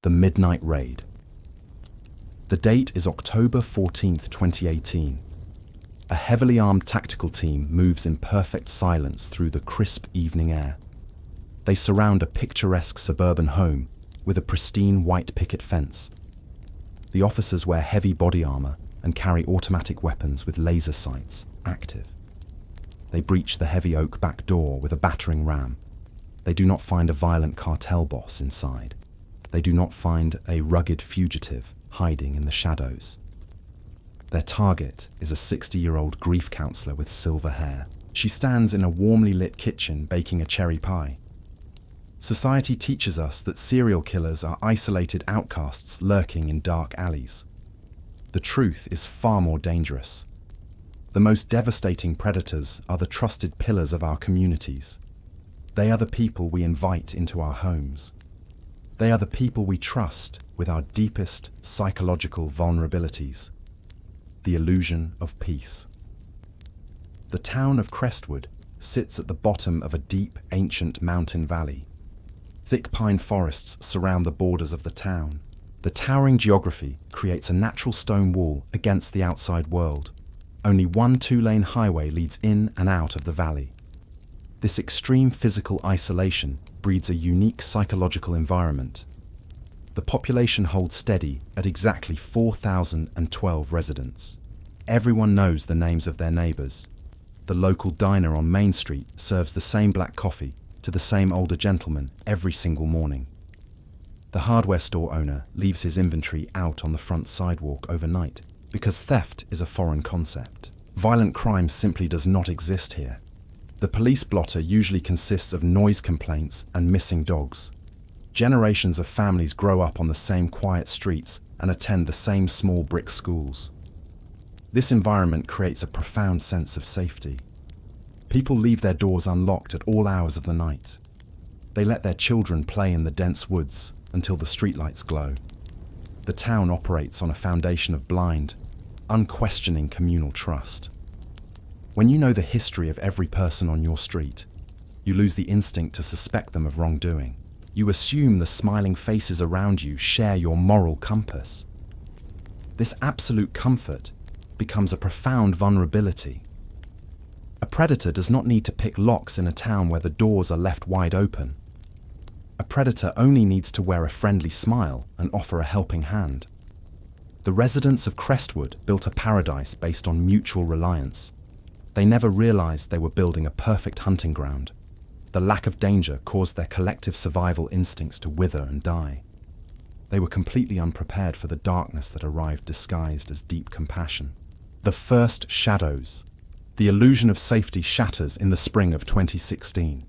the midnight raid. The date is October 14th, 2018. A heavily armed tactical team moves in perfect silence through the crisp evening air. They surround a picturesque suburban home with a pristine white picket fence. The officers wear heavy body armor and carry automatic weapons with laser sights active. They breach the heavy oak back door with a battering ram. They do not find a violent cartel boss inside. They do not find a rugged fugitive hiding in the shadows. Their target is a 60-year-old grief counselor with silver hair. She stands in a warmly lit kitchen baking a cherry pie. Society teaches us that serial killers are isolated outcasts lurking in dark alleys. The truth is far more dangerous. The most devastating predators are the trusted pillars of our communities. They are the people we invite into our homes. They are the people we trust with our deepest psychological vulnerabilities. The illusion of peace. The town of Crestwood sits at the bottom of a deep, ancient mountain valley. Thick pine forests surround the borders of the town. The towering geography creates a natural stone wall against the outside world. Only one two-lane highway leads in and out of the valley. This extreme physical isolation breeds a unique psychological environment. The population holds steady at exactly 4,012 residents. Everyone knows the names of their neighbors. The local diner on Main Street serves the same black coffee to the same older gentleman every single morning. The hardware store owner leaves his inventory out on the front sidewalk overnight because theft is a foreign concept. Violent crime simply does not exist here. The police blotter usually consists of noise complaints and missing dogs. Generations of families grow up on the same quiet streets and attend the same small brick schools. This environment creates a profound sense of safety. People leave their doors unlocked at all hours of the night. They let their children play in the dense woods until the streetlights glow. The town operates on a foundation of blind, unquestioning communal trust. When you know the history of every person on your street, you lose the instinct to suspect them of wrongdoing. You assume the smiling faces around you share your moral compass. This absolute comfort becomes a profound vulnerability. A predator does not need to pick locks in a town where the doors are left wide open. A predator only needs to wear a friendly smile and offer a helping hand. The residents of Crestwood built a paradise based on mutual reliance. They never realized they were building a perfect hunting ground. The lack of danger caused their collective survival instincts to wither and die. They were completely unprepared for the darkness that arrived disguised as deep compassion. The first shadows. The illusion of safety shatters in the spring of 2016.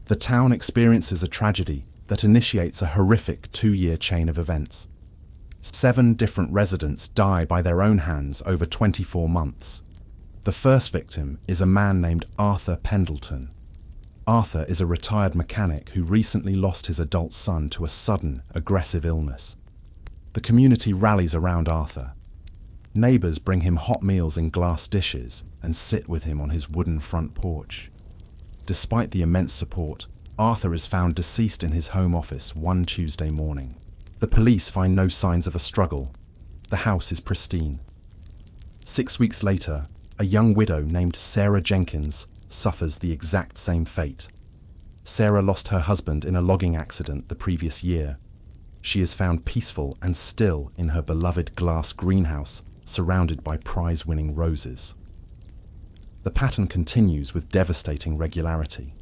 The town experiences a tragedy that initiates a horrific 2-year chain of events. 7 different residents die by their own hands over 24 months. The first victim is a man named Arthur Pendleton. Arthur is a retired mechanic who recently lost his adult son to a sudden, aggressive illness. The community rallies around Arthur. Neighbors bring him hot meals in glass dishes and sit with him on his wooden front porch. Despite the immense support, Arthur is found deceased in his home office one Tuesday morning. The police find no signs of a struggle. The house is pristine. 6 weeks later, a young widow named Sarah Jenkins suffers the exact same fate. Sarah lost her husband in a logging accident the previous year. She is found peaceful and still in her beloved glass greenhouse, surrounded by prize-winning roses. The pattern continues with devastating regularity.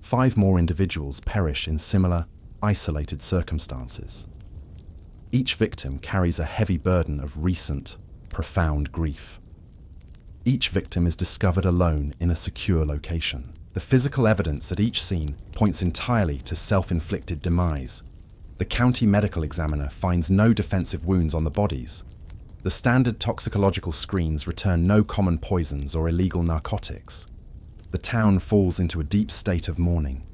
5 more individuals perish in similar, isolated circumstances. Each victim carries a heavy burden of recent, profound grief. Each victim is discovered alone in a secure location. The physical evidence at each scene points entirely to self-inflicted demise. The county medical examiner finds no defensive wounds on the bodies. The standard toxicological screens return no common poisons or illegal narcotics. The town falls into a deep state of mourning.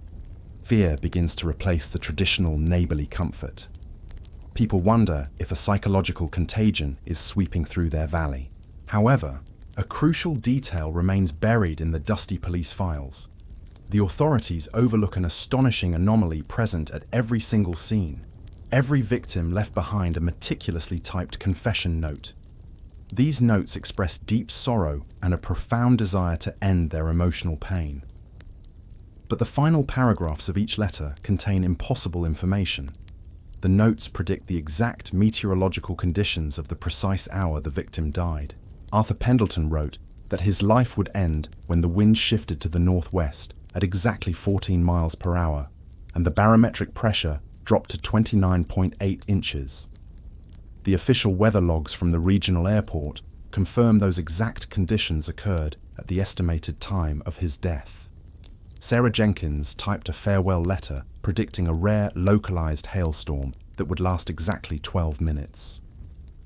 Fear begins to replace the traditional neighborly comfort. People wonder if a psychological contagion is sweeping through their valley. However, a crucial detail remains buried in the dusty police files. The authorities overlook an astonishing anomaly present at every single scene. Every victim left behind a meticulously typed confession note. These notes express deep sorrow and a profound desire to end their emotional pain. But the final paragraphs of each letter contain impossible information. The notes predict the exact meteorological conditions of the precise hour the victim died. Arthur Pendleton wrote that his life would end when the wind shifted to the northwest at exactly 14 miles per hour, and the barometric pressure dropped to 29.8 inches. The official weather logs from the regional airport confirm those exact conditions occurred at the estimated time of his death. Sarah Jenkins typed a farewell letter predicting a rare, localized hailstorm that would last exactly 12 minutes.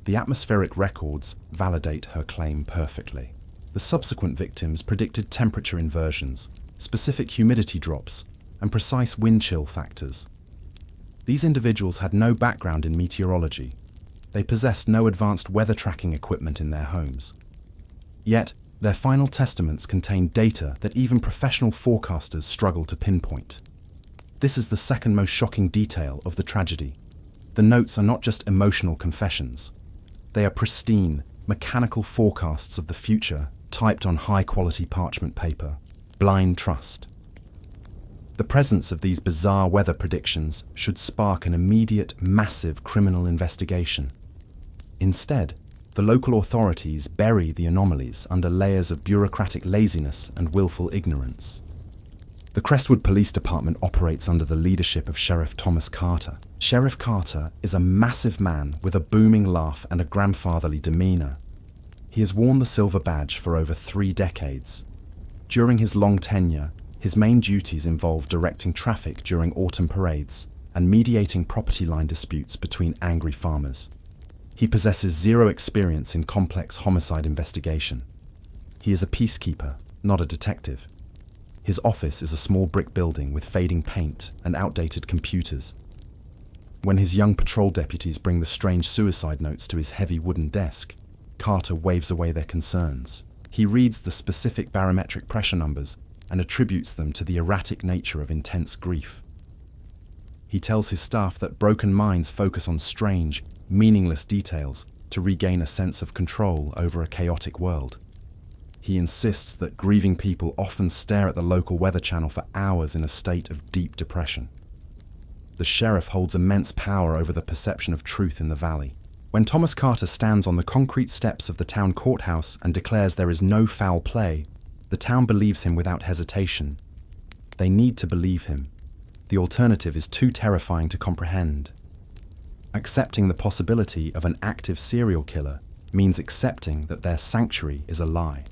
The atmospheric records validate her claim perfectly. The subsequent victims predicted temperature inversions, specific humidity drops, and precise wind chill factors. These individuals had no background in meteorology. They possessed no advanced weather tracking equipment in their homes. Yet, their final testaments contain data that even professional forecasters struggle to pinpoint. This is the second most shocking detail of the tragedy. The notes are not just emotional confessions. They are pristine, mechanical forecasts of the future typed on high-quality parchment paper. Blind trust. The presence of these bizarre weather predictions should spark an immediate, massive criminal investigation. Instead, the local authorities bury the anomalies under layers of bureaucratic laziness and willful ignorance. The Crestwood Police Department operates under the leadership of Sheriff Thomas Carter. Sheriff Carter is a massive man with a booming laugh and a grandfatherly demeanor. He has worn the silver badge for over 3 decades. During his long tenure, his main duties involve directing traffic during autumn parades and mediating property line disputes between angry farmers. He possesses zero experience in complex homicide investigation. He is a peacekeeper, not a detective. His office is a small brick building with fading paint and outdated computers. When his young patrol deputies bring the strange suicide notes to his heavy wooden desk, Carter waves away their concerns. He reads the specific barometric pressure numbers and attributes them to the erratic nature of intense grief. He tells his staff that broken minds focus on strange, meaningless details to regain a sense of control over a chaotic world. He insists that grieving people often stare at the local weather channel for hours in a state of deep depression. The sheriff holds immense power over the perception of truth in the valley. When Thomas Carter stands on the concrete steps of the town courthouse and declares there is no foul play, the town believes him without hesitation. They need to believe him. The alternative is too terrifying to comprehend. Accepting the possibility of an active serial killer means accepting that their sanctuary is a lie.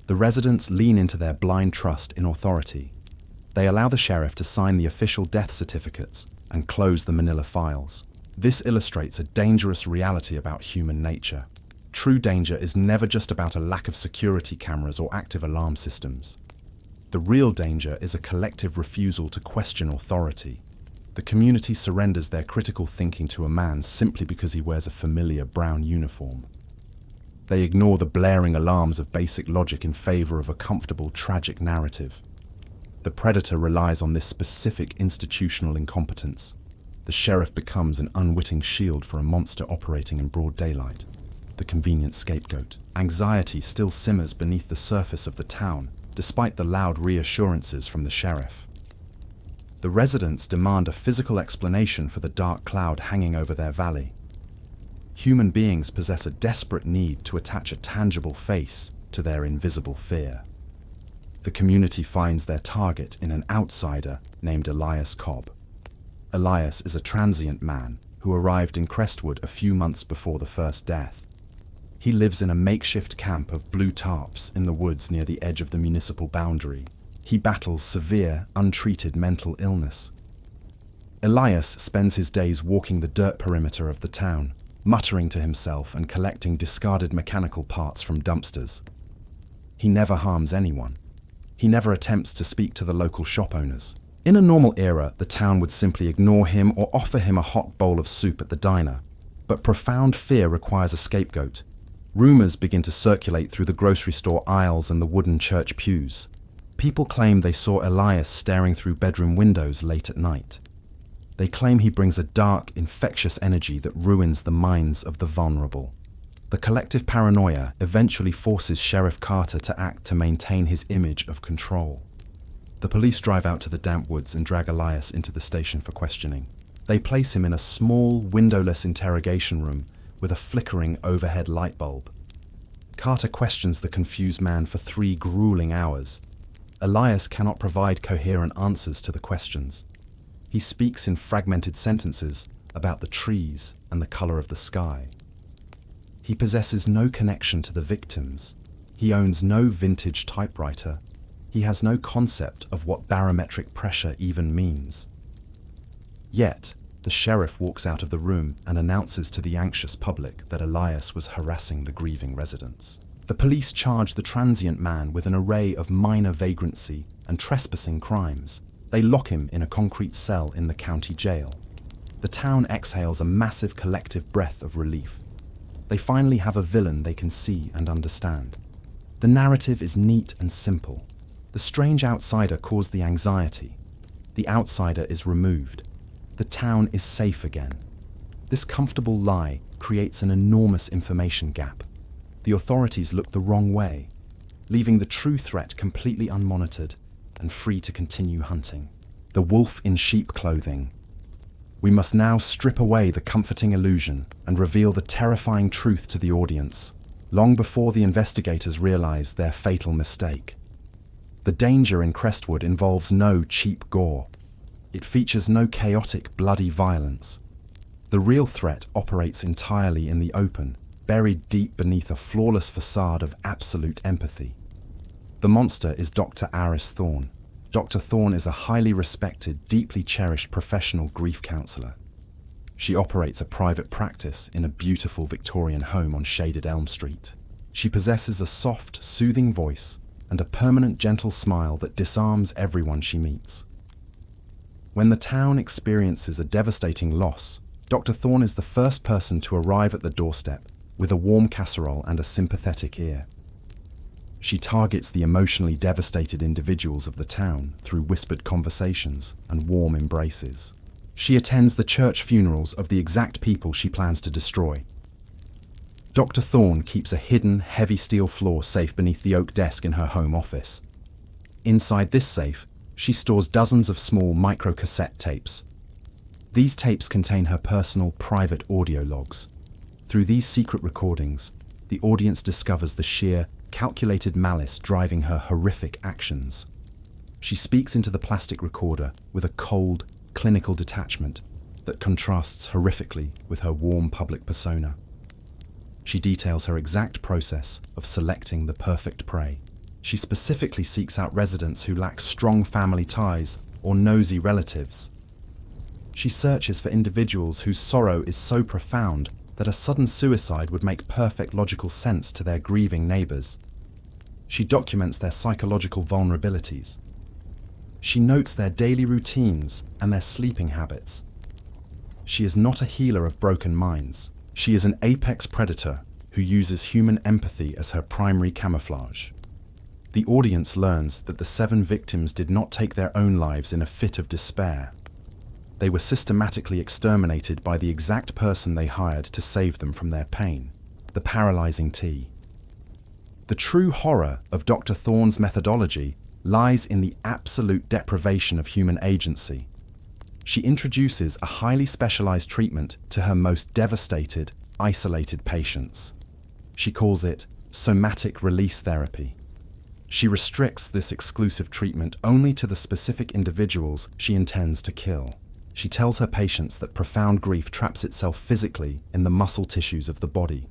The residents lean into their blind trust in authority. They allow the sheriff to sign the official death certificates and close the manila files. This illustrates a dangerous reality about human nature. True danger is never just about a lack of security cameras or active alarm systems. The real danger is a collective refusal to question authority. The community surrenders their critical thinking to a man simply because he wears a familiar brown uniform. They ignore the blaring alarms of basic logic in favor of a comfortable, tragic narrative. The predator relies on this specific institutional incompetence. The sheriff becomes an unwitting shield for a monster operating in broad daylight. The convenient scapegoat. Anxiety still simmers beneath the surface of the town, despite the loud reassurances from the sheriff. The residents demand a physical explanation for the dark cloud hanging over their valley. Human beings possess a desperate need to attach a tangible face to their invisible fear. The community finds their target in an outsider named Elias Cobb. Elias is a transient man who arrived in Crestwood a few months before the first death. He lives in a makeshift camp of blue tarps in the woods near the edge of the municipal boundary. He battles severe, untreated mental illness. Elias spends his days walking the dirt perimeter of the town, muttering to himself and collecting discarded mechanical parts from dumpsters. He never harms anyone. He never attempts to speak to the local shop owners. In a normal era, the town would simply ignore him or offer him a hot bowl of soup at the diner. But profound fear requires a scapegoat. Rumors begin to circulate through the grocery store aisles and the wooden church pews. People claim they saw Elias staring through bedroom windows late at night. They claim he brings a dark, infectious energy that ruins the minds of the vulnerable. The collective paranoia eventually forces Sheriff Carter to act to maintain his image of control. The police drive out to the damp woods and drag Elias into the station for questioning. They place him in a small, windowless interrogation room with a flickering overhead light bulb. Carter questions the confused man for 3 grueling hours. Elias cannot provide coherent answers to the questions. He speaks in fragmented sentences about the trees and the color of the sky. He possesses no connection to the victims. He owns no vintage typewriter. He has no concept of what barometric pressure even means. Yet, the sheriff walks out of the room and announces to the anxious public that Elias was harassing the grieving residents. The police charge the transient man with an array of minor vagrancy and trespassing crimes. They lock him in a concrete cell in the county jail. The town exhales a massive collective breath of relief. They finally have a villain they can see and understand. The narrative is neat and simple. The strange outsider caused the anxiety. The outsider is removed. The town is safe again. This comfortable lie creates an enormous information gap. The authorities look the wrong way, leaving the true threat completely unmonitored and free to continue hunting. The wolf in sheep clothing. We must now strip away the comforting illusion and reveal the terrifying truth to the audience, long before the investigators realize their fatal mistake. The danger in Crestwood involves no cheap gore. It features no chaotic, bloody violence. The real threat operates entirely in the open, buried deep beneath a flawless facade of absolute empathy. The monster is Dr. Aris Thorne. Dr. Thorne is a highly respected, deeply cherished professional grief counselor. She operates a private practice in a beautiful Victorian home on shaded Elm Street. She possesses a soft, soothing voice and a permanent, gentle smile that disarms everyone she meets. When the town experiences a devastating loss, Dr. Thorne is the first person to arrive at the doorstep with a warm casserole and a sympathetic ear. She targets the emotionally devastated individuals of the town through whispered conversations and warm embraces. She attends the church funerals of the exact people she plans to destroy. Dr. Thorne keeps a hidden, heavy steel floor safe beneath the oak desk in her home office. Inside this safe, she stores dozens of small microcassette tapes. These tapes contain her personal, private audio logs. Through these secret recordings, the audience discovers the sheer, calculated malice driving her horrific actions. She speaks into the plastic recorder with a cold, clinical detachment that contrasts horrifically with her warm public persona. She details her exact process of selecting the perfect prey. She specifically seeks out residents who lack strong family ties or nosy relatives. She searches for individuals whose sorrow is so profound that a sudden suicide would make perfect logical sense to their grieving neighbors. She documents their psychological vulnerabilities. She notes their daily routines and their sleeping habits. She is not a healer of broken minds. She is an apex predator who uses human empathy as her primary camouflage. The audience learns that the 7 victims did not take their own lives in a fit of despair. They were systematically exterminated by the exact person they hired to save them from their pain, the paralyzing tea. The true horror of Dr. Thorne's methodology lies in the absolute deprivation of human agency. She introduces a highly specialized treatment to her most devastated, isolated patients. She calls it somatic release therapy. She restricts this exclusive treatment only to the specific individuals she intends to kill. She tells her patients that profound grief traps itself physically in the muscle tissues of the body.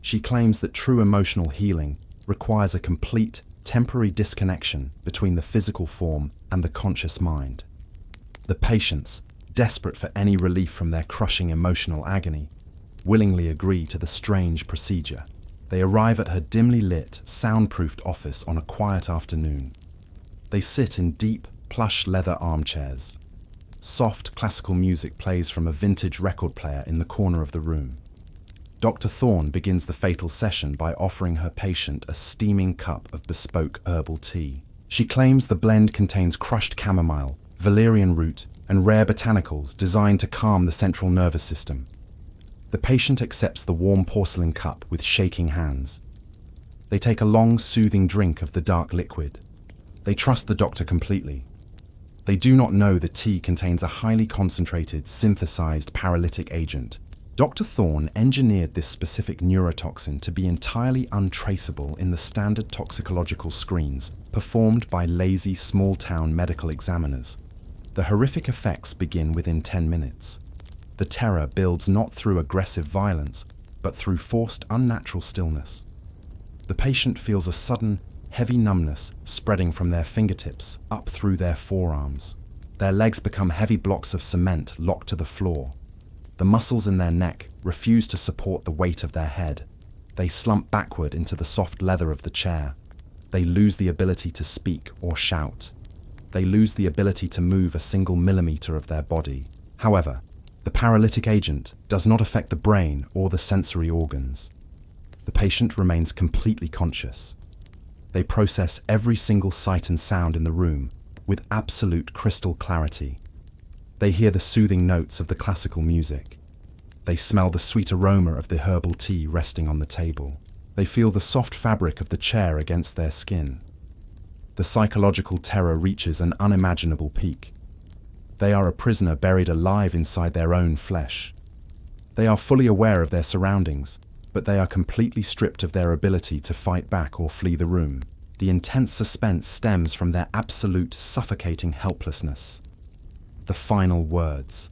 She claims that true emotional healing requires a complete, temporary disconnection between the physical form and the conscious mind. The patients, desperate for any relief from their crushing emotional agony, willingly agree to the strange procedure. They arrive at her dimly lit, soundproofed office on a quiet afternoon. They sit in deep, plush leather armchairs. Soft classical music plays from a vintage record player in the corner of the room. Dr. Thorne begins the fatal session by offering her patient a steaming cup of bespoke herbal tea. She claims the blend contains crushed chamomile, valerian root, and rare botanicals designed to calm the central nervous system. The patient accepts the warm porcelain cup with shaking hands. They take a long, soothing drink of the dark liquid. They trust the doctor completely. They do not know the tea contains a highly concentrated, synthesized paralytic agent. Dr. Thorne engineered this specific neurotoxin to be entirely untraceable in the standard toxicological screens performed by lazy, small-town medical examiners. The horrific effects begin within 10 minutes. The terror builds not through aggressive violence, but through forced, unnatural stillness. The patient feels a sudden, heavy numbness spreading from their fingertips up through their forearms. Their legs become heavy blocks of cement locked to the floor. The muscles in their neck refuse to support the weight of their head. They slump backward into the soft leather of the chair. They lose the ability to speak or shout. They lose the ability to move a single millimeter of their body. However, the paralytic agent does not affect the brain or the sensory organs. The patient remains completely conscious. They process every single sight and sound in the room with absolute crystal clarity. They hear the soothing notes of the classical music. They smell the sweet aroma of the herbal tea resting on the table. They feel the soft fabric of the chair against their skin. The psychological terror reaches an unimaginable peak. They are a prisoner buried alive inside their own flesh. They are fully aware of their surroundings, but they are completely stripped of their ability to fight back or flee the room. The intense suspense stems from their absolute, suffocating helplessness. The final words.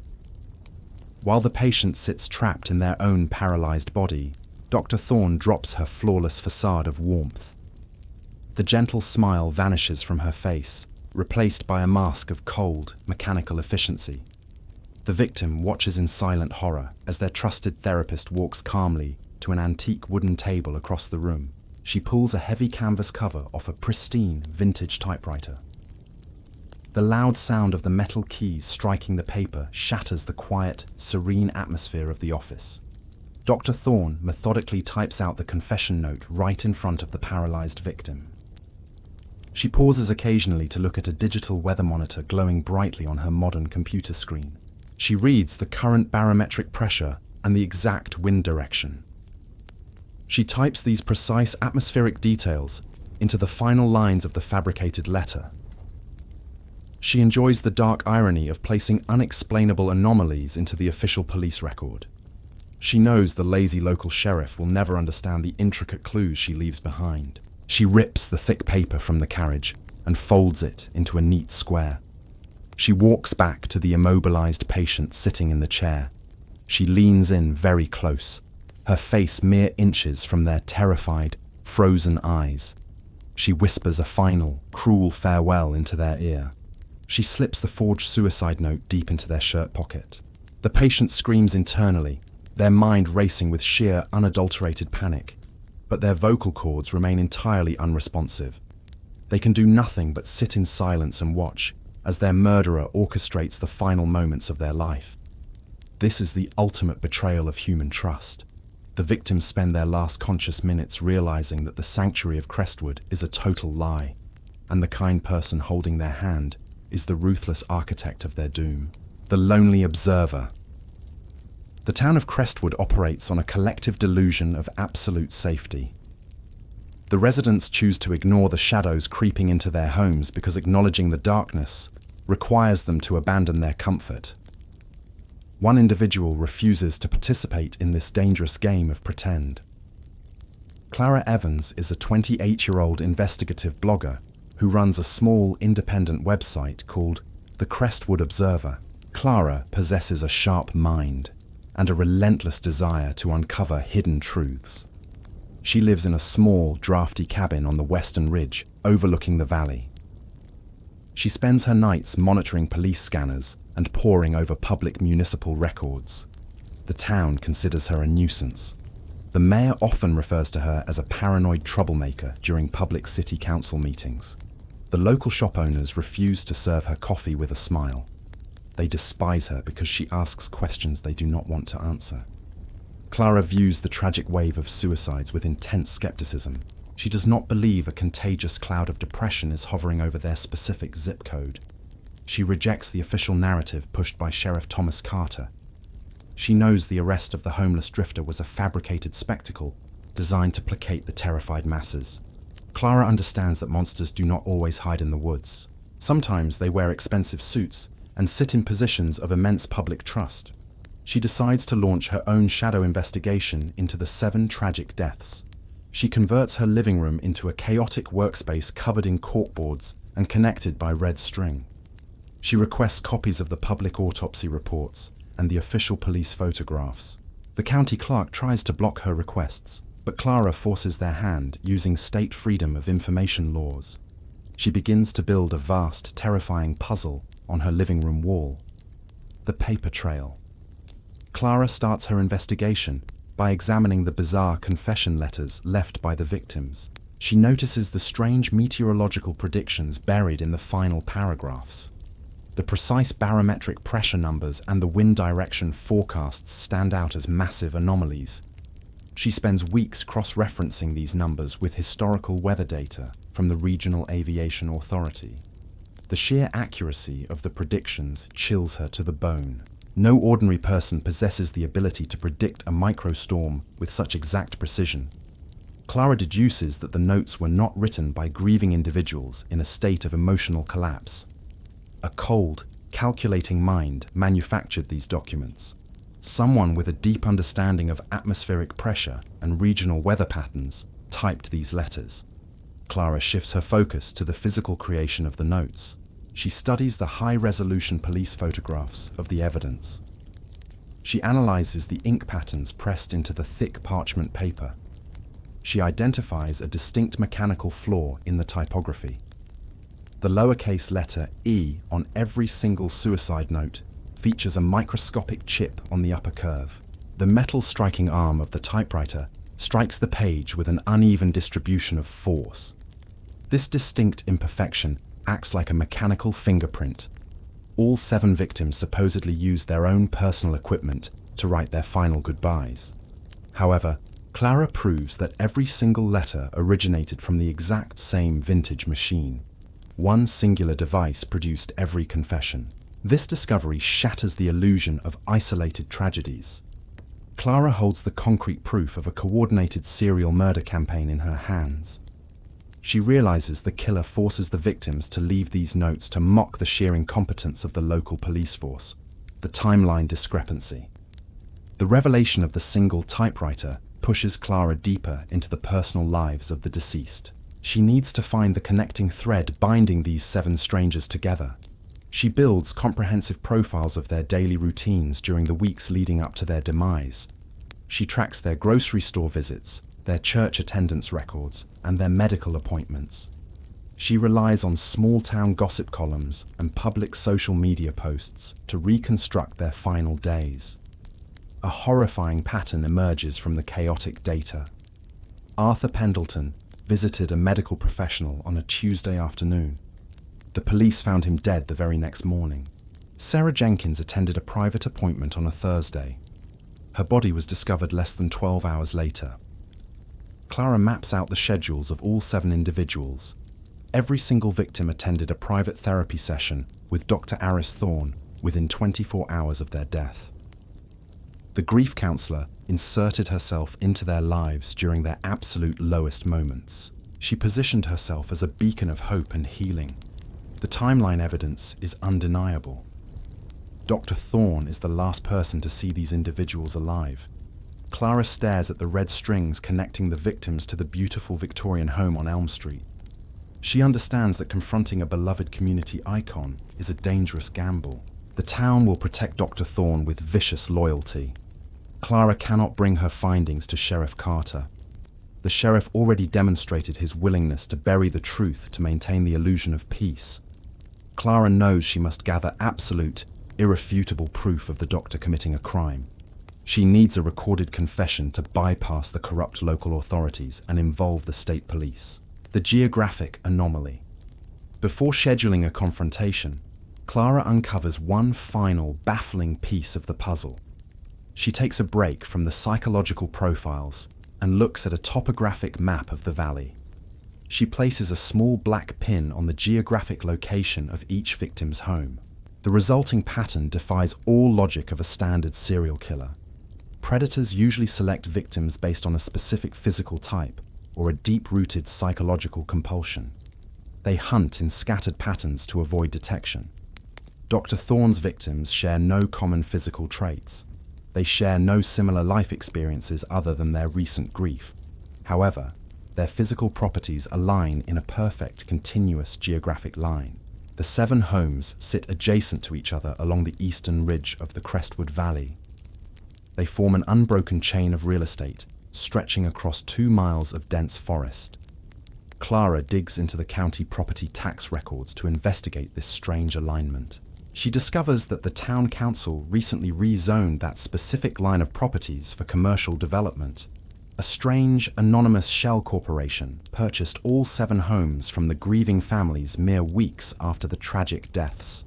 While the patient sits trapped in their own paralyzed body, Dr. Thorne drops her flawless facade of warmth. The gentle smile vanishes from her face, replaced by a mask of cold, mechanical efficiency. The victim watches in silent horror as their trusted therapist walks calmly to an antique wooden table across the room. She pulls a heavy canvas cover off a pristine, vintage typewriter. The loud sound of the metal keys striking the paper shatters the quiet, serene atmosphere of the office. Dr. Thorne methodically types out the confession note right in front of the paralyzed victim. She pauses occasionally to look at a digital weather monitor glowing brightly on her modern computer screen. She reads the current barometric pressure and the exact wind direction. She types these precise atmospheric details into the final lines of the fabricated letter. She enjoys the dark irony of placing unexplainable anomalies into the official police record. She knows the lazy local sheriff will never understand the intricate clues she leaves behind. She rips the thick paper from the carriage and folds it into a neat square. She walks back to the immobilized patient sitting in the chair. She leans in very close, her face mere inches from their terrified, frozen eyes. She whispers a final, cruel farewell into their ear. She slips the forged suicide note deep into their shirt pocket. The patient screams internally, their mind racing with sheer, unadulterated panic, but their vocal cords remain entirely unresponsive. They can do nothing but sit in silence and watch as their murderer orchestrates the final moments of their life. This is the ultimate betrayal of human trust. The victims spend their last conscious minutes realizing that the sanctuary of Crestwood is a total lie, and the kind person holding their hand is the ruthless architect of their doom. The lonely observer. The town of Crestwood operates on a collective delusion of absolute safety. The residents choose to ignore the shadows creeping into their homes because acknowledging the darkness requires them to abandon their comfort. One individual refuses to participate in this dangerous game of pretend. Clara Evans is a 28-year-old investigative blogger who runs a small, independent website called The Crestwood Observer. Clara possesses a sharp mind and a relentless desire to uncover hidden truths. She lives in a small, drafty cabin on the western ridge, overlooking the valley. She spends her nights monitoring police scanners and poring over public municipal records. The town considers her a nuisance. The mayor often refers to her as a paranoid troublemaker during public city council meetings. The local shop owners refuse to serve her coffee with a smile. They despise her because she asks questions they do not want to answer. Clara views the tragic wave of suicides with intense skepticism. She does not believe a contagious cloud of depression is hovering over their specific zip code. She rejects the official narrative pushed by Sheriff Thomas Carter. She knows the arrest of the homeless drifter was a fabricated spectacle designed to placate the terrified masses. Clara understands that monsters do not always hide in the woods. Sometimes they wear expensive suits and sit in positions of immense public trust. She decides to launch her own shadow investigation into the 7 tragic deaths. She converts her living room into a chaotic workspace covered in corkboards and connected by red string. She requests copies of the public autopsy reports and the official police photographs. The county clerk tries to block her requests, but Clara forces their hand using state freedom of information laws. She begins to build a vast, terrifying puzzle on her living room wall. The paper trail. Clara starts her investigation by examining the bizarre confession letters left by the victims. She notices the strange meteorological predictions buried in the final paragraphs. The precise barometric pressure numbers and the wind direction forecasts stand out as massive anomalies. She spends weeks cross-referencing these numbers with historical weather data from the Regional Aviation Authority. The sheer accuracy of the predictions chills her to the bone. No ordinary person possesses the ability to predict a microstorm with such exact precision. Clara deduces that the notes were not written by grieving individuals in a state of emotional collapse. A cold, calculating mind manufactured these documents. Someone with a deep understanding of atmospheric pressure and regional weather patterns typed these letters. Clara shifts her focus to the physical creation of the notes. She studies the high-resolution police photographs of the evidence. She analyzes the ink patterns pressed into the thick parchment paper. She identifies a distinct mechanical flaw in the typography. The lowercase letter E on every single suicide note features a microscopic chip on the upper curve. The metal striking arm of the typewriter strikes the page with an uneven distribution of force. This distinct imperfection acts like a mechanical fingerprint. All 7 victims supposedly used their own personal equipment to write their final goodbyes. However, Clara proves that every single letter originated from the exact same vintage machine. One singular device produced every confession. This discovery shatters the illusion of isolated tragedies. Clara holds the concrete proof of a coordinated serial murder campaign in her hands. She realizes the killer forces the victims to leave these notes to mock the sheer incompetence of the local police force, the timeline discrepancy. The revelation of the single typewriter pushes Clara deeper into the personal lives of the deceased. She needs to find the connecting thread binding these 7 strangers together. She builds comprehensive profiles of their daily routines during the weeks leading up to their demise. She tracks their grocery store visits, their church attendance records, and their medical appointments. She relies on small-town gossip columns and public social media posts to reconstruct their final days. A horrifying pattern emerges from the chaotic data. Arthur Pendleton visited a medical professional on a Tuesday afternoon. The police found him dead the very next morning. Sarah Jenkins attended a private appointment on a Thursday. Her body was discovered less than 12 hours later. Clara maps out the schedules of all 7 individuals. Every single victim attended a private therapy session with Dr. Aris Thorne within 24 hours of their death. The grief counselor inserted herself into their lives during their absolute lowest moments. She positioned herself as a beacon of hope and healing. The timeline evidence is undeniable. Dr. Thorne is the last person to see these individuals alive. Clara stares at the red strings connecting the victims to the beautiful Victorian home on Elm Street. She understands that confronting a beloved community icon is a dangerous gamble. The town will protect Dr. Thorne with vicious loyalty. Clara cannot bring her findings to Sheriff Carter. The sheriff already demonstrated his willingness to bury the truth to maintain the illusion of peace. Clara knows she must gather absolute, irrefutable proof of the doctor committing a crime. She needs a recorded confession to bypass the corrupt local authorities and involve the state police. The geographic anomaly. Before scheduling a confrontation, Clara uncovers one final, baffling piece of the puzzle. She takes a break from the psychological profiles and looks at a topographic map of the valley. She places a small black pin on the geographic location of each victim's home. The resulting pattern defies all logic of a standard serial killer. Predators usually select victims based on a specific physical type or a deep-rooted psychological compulsion. They hunt in scattered patterns to avoid detection. Dr. Thorne's victims share no common physical traits. They share no similar life experiences other than their recent grief. However, their physical properties align in a perfect, continuous geographic line. The 7 homes sit adjacent to each other along the eastern ridge of the Crestwood Valley. They form an unbroken chain of real estate, stretching across 2 miles of dense forest. Clara digs into the county property tax records to investigate this strange alignment. She discovers that the town council recently rezoned that specific line of properties for commercial development. A strange, anonymous shell corporation purchased all 7 homes from the grieving families mere weeks after the tragic deaths.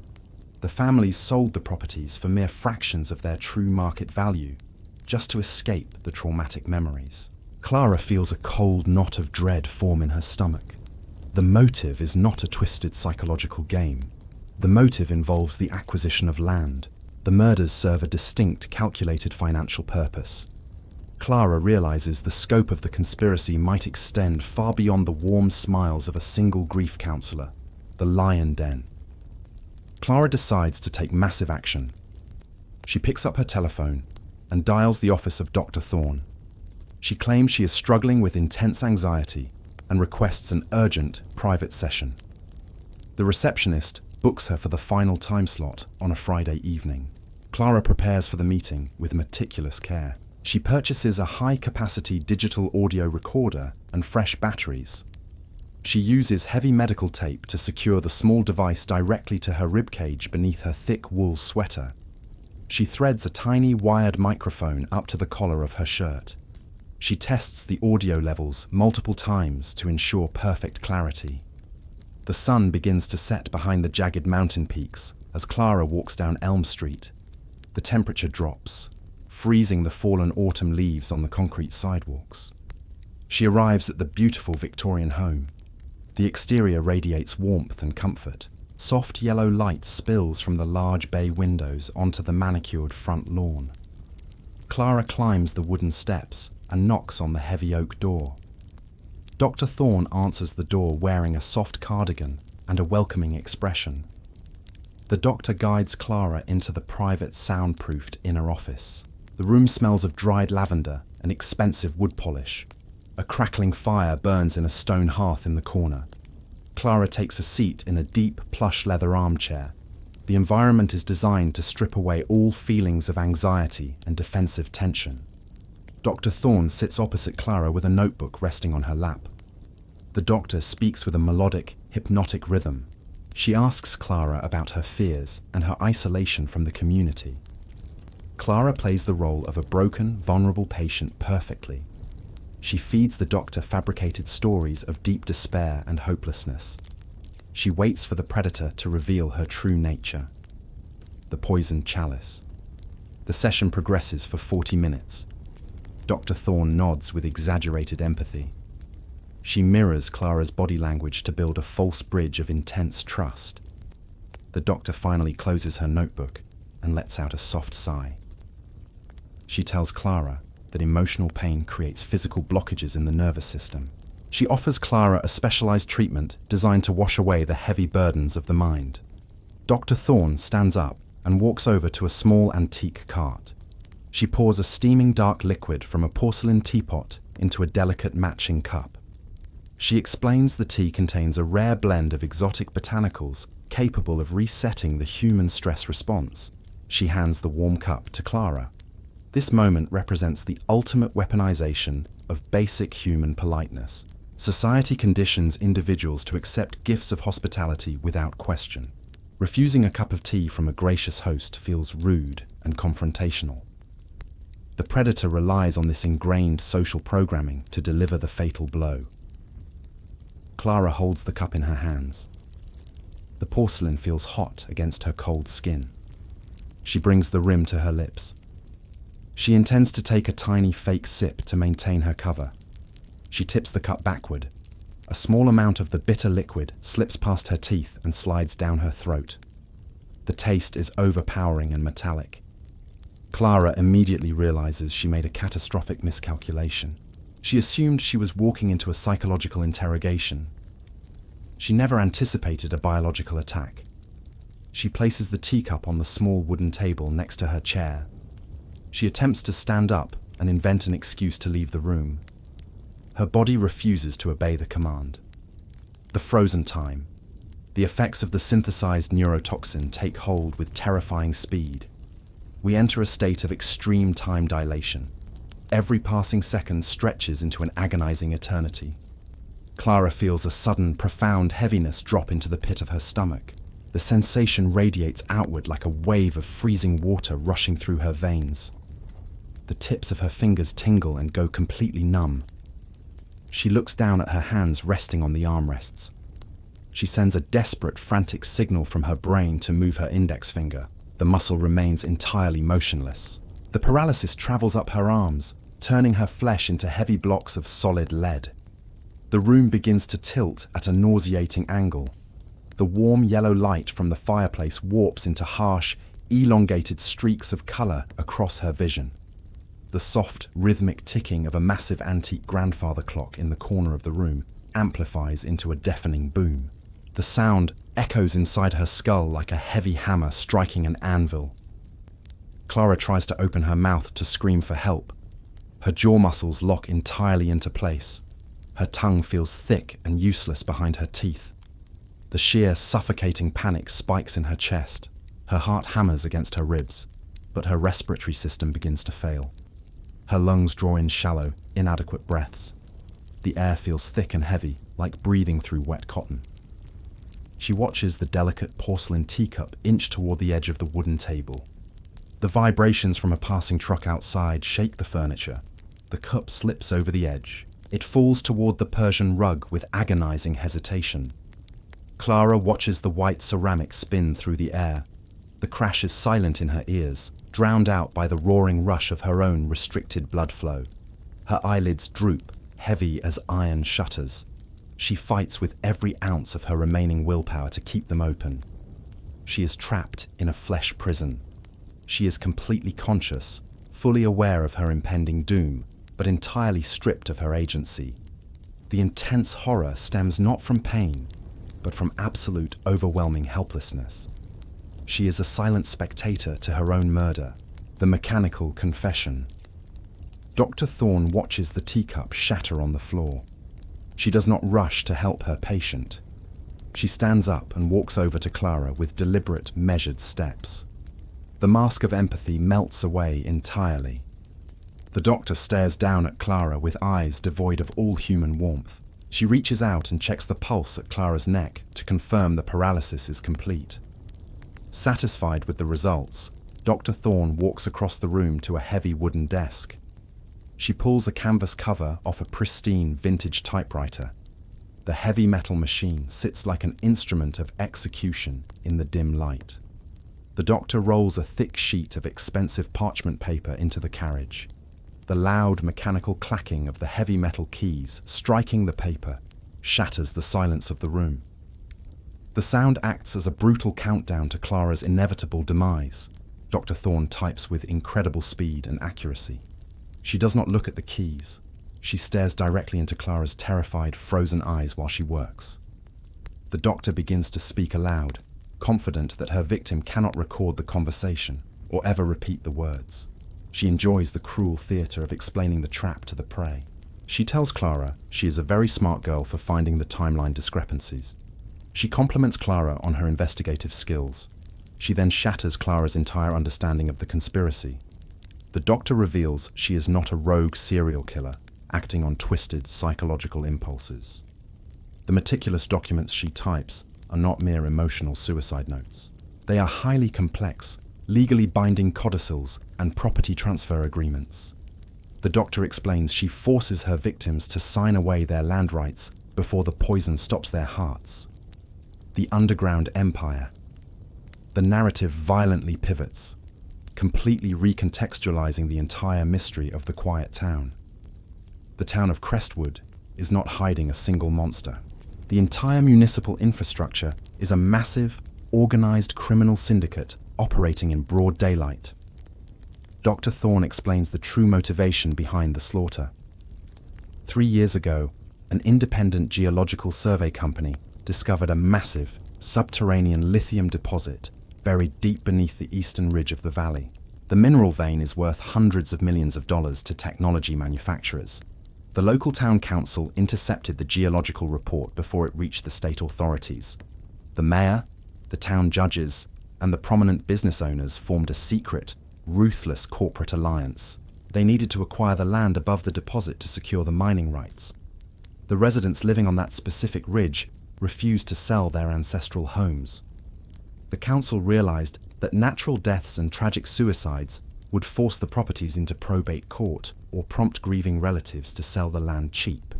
The families sold the properties for mere fractions of their true market value, just to escape the traumatic memories. Clara feels a cold knot of dread form in her stomach. The motive is not a twisted psychological game. The motive involves the acquisition of land. The murders serve a distinct, calculated financial purpose. Clara realizes the scope of the conspiracy might extend far beyond the warm smiles of a single grief counselor, the lion den. Clara decides to take massive action. She picks up her telephone and dials the office of Dr. Thorne. She claims she is struggling with intense anxiety and requests an urgent private session. The receptionist books her for the final time slot on a Friday evening. Clara prepares for the meeting with meticulous care. She purchases a high-capacity digital audio recorder and fresh batteries. She uses heavy medical tape to secure the small device directly to her ribcage beneath her thick wool sweater. She threads a tiny wired microphone up to the collar of her shirt. She tests the audio levels multiple times to ensure perfect clarity. The sun begins to set behind the jagged mountain peaks as Clara walks down Elm Street. The temperature drops, freezing the fallen autumn leaves on the concrete sidewalks. She arrives at the beautiful Victorian home. The exterior radiates warmth and comfort. Soft yellow light spills from the large bay windows onto the manicured front lawn. Clara climbs the wooden steps and knocks on the heavy oak door. Dr. Thorne answers the door wearing a soft cardigan and a welcoming expression. The doctor guides Clara into the private soundproofed inner office. The room smells of dried lavender and expensive wood polish. A crackling fire burns in a stone hearth in the corner. Clara takes a seat in a deep, plush leather armchair. The environment is designed to strip away all feelings of anxiety and defensive tension. Dr. Thorne sits opposite Clara with a notebook resting on her lap. The doctor speaks with a melodic, hypnotic rhythm. She asks Clara about her fears and her isolation from the community. Clara plays the role of a broken, vulnerable patient perfectly. She feeds the doctor fabricated stories of deep despair and hopelessness. She waits for the predator to reveal her true nature. The poisoned chalice. The session progresses for 40 minutes. Dr. Thorne nods with exaggerated empathy. She mirrors Clara's body language to build a false bridge of intense trust. The doctor finally closes her notebook and lets out a soft sigh. She tells Clara that emotional pain creates physical blockages in the nervous system. She offers Clara a specialized treatment designed to wash away the heavy burdens of the mind. Dr. Thorne stands up and walks over to a small antique cart. She pours a steaming dark liquid from a porcelain teapot into a delicate matching cup. She explains the tea contains a rare blend of exotic botanicals capable of resetting the human stress response. She hands the warm cup to Clara. This moment represents the ultimate weaponization of basic human politeness. Society conditions individuals to accept gifts of hospitality without question. Refusing a cup of tea from a gracious host feels rude and confrontational. The predator relies on this ingrained social programming to deliver the fatal blow. Clara holds the cup in her hands. The porcelain feels hot against her cold skin. She brings the rim to her lips. She intends to take a tiny fake sip to maintain her cover. She tips the cup backward. A A small amount of the bitter liquid slips past her teeth and slides down her throat. The taste is overpowering and metallic. Clara immediately realizes she made a catastrophic miscalculation. She assumed she was walking into a psychological interrogation. She never anticipated a biological attack. She places the teacup on the small wooden table next to her chair. She attempts to stand up and invent an excuse to leave the room. Her body refuses to obey the command. The frozen time. The effects of the synthesized neurotoxin take hold with terrifying speed. We enter a state of extreme time dilation. Every passing second stretches into an agonizing eternity. Clara feels a sudden, profound heaviness drop into the pit of her stomach. The sensation radiates outward like a wave of freezing water rushing through her veins. The tips of her fingers tingle and go completely numb. She looks down at her hands resting on the armrests. She sends a desperate, frantic signal from her brain to move her index finger. The muscle remains entirely motionless. The paralysis travels up her arms, turning her flesh into heavy blocks of solid lead. The room begins to tilt at a nauseating angle. The warm yellow light from the fireplace warps into harsh, elongated streaks of color across her vision. The soft, rhythmic ticking of a massive antique grandfather clock in the corner of the room amplifies into a deafening boom. The sound echoes inside her skull like a heavy hammer striking an anvil. Clara tries to open her mouth to scream for help. Her jaw muscles lock entirely into place. Her tongue feels thick and useless behind her teeth. The sheer, suffocating panic spikes in her chest. Her heart hammers against her ribs, but her respiratory system begins to fail. Her lungs draw in shallow, inadequate breaths. The air feels thick and heavy, like breathing through wet cotton. She watches the delicate porcelain teacup inch toward the edge of the wooden table. The vibrations from a passing truck outside shake the furniture. The cup slips over the edge. It falls toward the Persian rug with agonizing hesitation. Clara watches the white ceramic spin through the air. The crash is silent in her ears, drowned out by the roaring rush of her own restricted blood flow. Her eyelids droop, heavy as iron shutters. She fights with every ounce of her remaining willpower to keep them open. She is trapped in a flesh prison. She is completely conscious, fully aware of her impending doom, but entirely stripped of her agency. The intense horror stems not from pain, but from absolute, overwhelming helplessness. She is a silent spectator to her own murder, the mechanical confession. Dr. Thorne watches the teacup shatter on the floor. She does not rush to help her patient. She stands up and walks over to Clara with deliberate, measured steps. The mask of empathy melts away entirely. The doctor stares down at Clara with eyes devoid of all human warmth. She reaches out and checks the pulse at Clara's neck to confirm the paralysis is complete. Satisfied with the results, Dr. Thorne walks across the room to a heavy wooden desk. She pulls a canvas cover off a pristine vintage typewriter. The heavy metal machine sits like an instrument of execution in the dim light. The doctor rolls a thick sheet of expensive parchment paper into the carriage. The loud mechanical clacking of the heavy metal keys striking the paper shatters the silence of the room. The sound acts as a brutal countdown to Clara's inevitable demise. Dr. Thorne types with incredible speed and accuracy. She does not look at the keys. She stares directly into Clara's terrified, frozen eyes while she works. The doctor begins to speak aloud, confident that her victim cannot record the conversation or ever repeat the words. She enjoys the cruel theatre of explaining the trap to the prey. She tells Clara she is a very smart girl for finding the timeline discrepancies. She compliments Clara on her investigative skills. She then shatters Clara's entire understanding of the conspiracy. The doctor reveals she is not a rogue serial killer, acting on twisted psychological impulses. The meticulous documents she types are not mere emotional suicide notes. They are highly complex, legally binding codicils and property transfer agreements. The doctor explains she forces her victims to sign away their land rights before the poison stops their hearts. The underground empire. The narrative violently pivots, completely recontextualizing the entire mystery of the quiet town. The town of Crestwood is not hiding a single monster. The entire municipal infrastructure is a massive, organized criminal syndicate operating in broad daylight. Dr. Thorne explains the true motivation behind the slaughter. 3 years ago, an independent geological survey company discovered a massive, subterranean lithium deposit buried deep beneath the eastern ridge of the valley. The mineral vein is worth hundreds of millions of dollars to technology manufacturers. The local town council intercepted the geological report before it reached the state authorities. The mayor, the town judges, and the prominent business owners formed a secret, ruthless corporate alliance. They needed to acquire the land above the deposit to secure the mining rights. The residents living on that specific ridge refused to sell their ancestral homes. The council realized that natural deaths and tragic suicides would force the properties into probate court or prompt grieving relatives to sell the land cheap.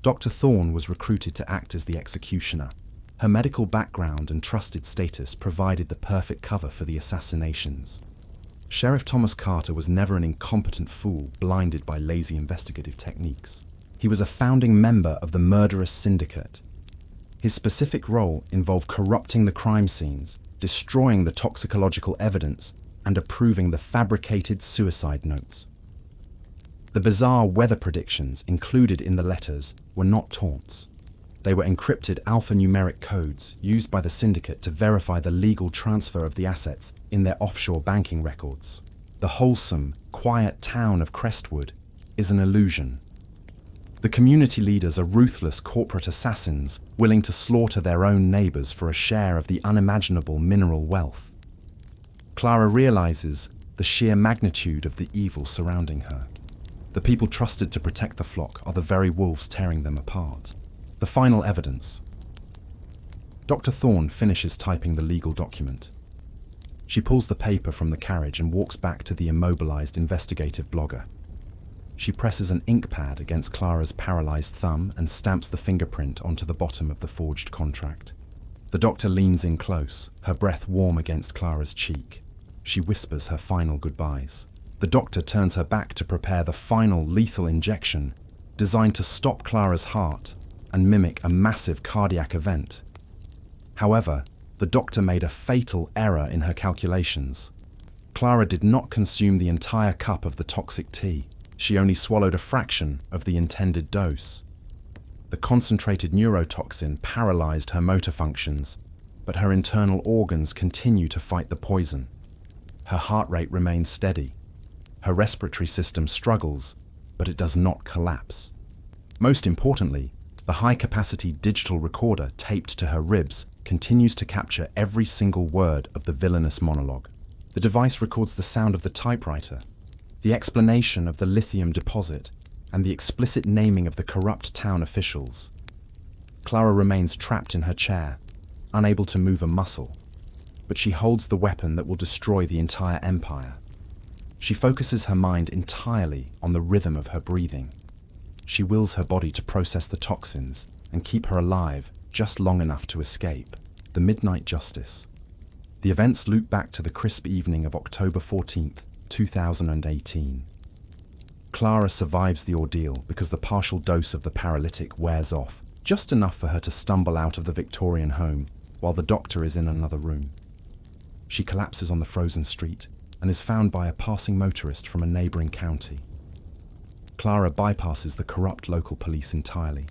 Dr. Thorne was recruited to act as the executioner. Her medical background and trusted status provided the perfect cover for the assassinations. Sheriff Thomas Carter was never an incompetent fool blinded by lazy investigative techniques. He was a founding member of the murderous syndicate. His specific role involved corrupting the crime scenes, destroying the toxicological evidence, and approving the fabricated suicide notes. The bizarre weather predictions included in the letters were not taunts. They were encrypted alphanumeric codes used by the syndicate to verify the legal transfer of the assets in their offshore banking records. The wholesome, quiet town of Crestwood is an illusion. The community leaders are ruthless corporate assassins willing to slaughter their own neighbors for a share of the unimaginable mineral wealth. Clara realizes the sheer magnitude of the evil surrounding her. The people trusted to protect the flock are the very wolves tearing them apart. The final evidence. Dr. Thorne finishes typing the legal document. She pulls the paper from the carriage and walks back to the immobilized investigative blogger. She presses an ink pad against Clara's paralyzed thumb and stamps the fingerprint onto the bottom of the forged contract. The doctor leans in close, her breath warm against Clara's cheek. She whispers her final goodbyes. The doctor turns her back to prepare the final lethal injection, designed to stop Clara's heart and mimic a massive cardiac event. However, the doctor made a fatal error in her calculations. Clara did not consume the entire cup of the toxic tea. She only swallowed a fraction of the intended dose. The concentrated neurotoxin paralyzed her motor functions, but her internal organs continue to fight the poison. Her heart rate remains steady. Her respiratory system struggles, but it does not collapse. Most importantly, the high-capacity digital recorder taped to her ribs continues to capture every single word of the villainous monologue. The device records the sound of the typewriter, the explanation of the lithium deposit, and the explicit naming of the corrupt town officials. Clara remains trapped in her chair, unable to move a muscle, but she holds the weapon that will destroy the entire empire. She focuses her mind entirely on the rhythm of her breathing. She wills her body to process the toxins and keep her alive just long enough to escape. The Midnight Justice. The events loop back to the crisp evening of October 14th, 2018. Clara survives the ordeal because the partial dose of the paralytic wears off, just enough for her to stumble out of the Victorian home while the doctor is in another room. She collapses on the frozen street and is found by a passing motorist from a neighboring county. Clara bypasses the corrupt local police entirely.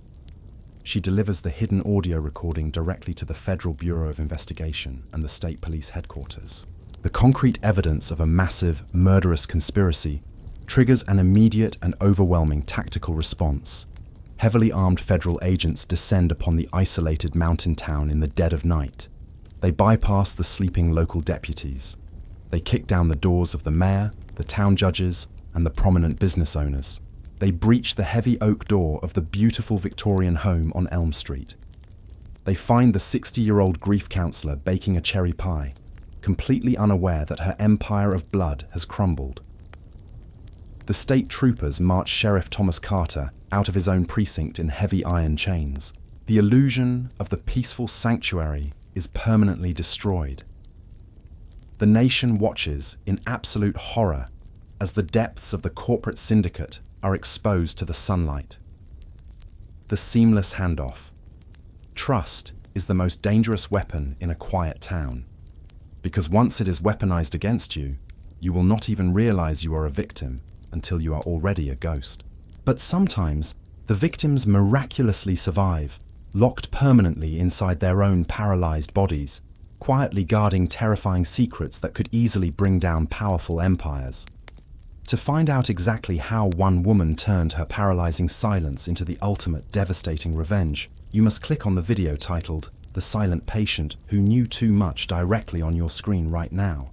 She delivers the hidden audio recording directly to the Federal Bureau of Investigation and the state police headquarters. The concrete evidence of a massive, murderous conspiracy triggers an immediate and overwhelming tactical response. Heavily armed federal agents descend upon the isolated mountain town in the dead of night. They bypass the sleeping local deputies. They kick down the doors of the mayor, the town judges, and the prominent business owners. They breach the heavy oak door of the beautiful Victorian home on Elm Street. They find the 60-year-old grief counselor baking a cherry pie, completely unaware that her empire of blood has crumbled. The state troopers march Sheriff Thomas Carter out of his own precinct in heavy iron chains. The illusion of the peaceful sanctuary is permanently destroyed. The nation watches in absolute horror as the depths of the corporate syndicate are exposed to the sunlight. The seamless handoff. Trust is the most dangerous weapon in a quiet town. Because once it is weaponized against you, you will not even realize you are a victim until you are already a ghost. But sometimes, the victims miraculously survive, locked permanently inside their own paralyzed bodies, quietly guarding terrifying secrets that could easily bring down powerful empires. To find out exactly how one woman turned her paralyzing silence into the ultimate devastating revenge, you must click on the video titled "The Silent Patient Who Knew Too Much" directly on your screen right now.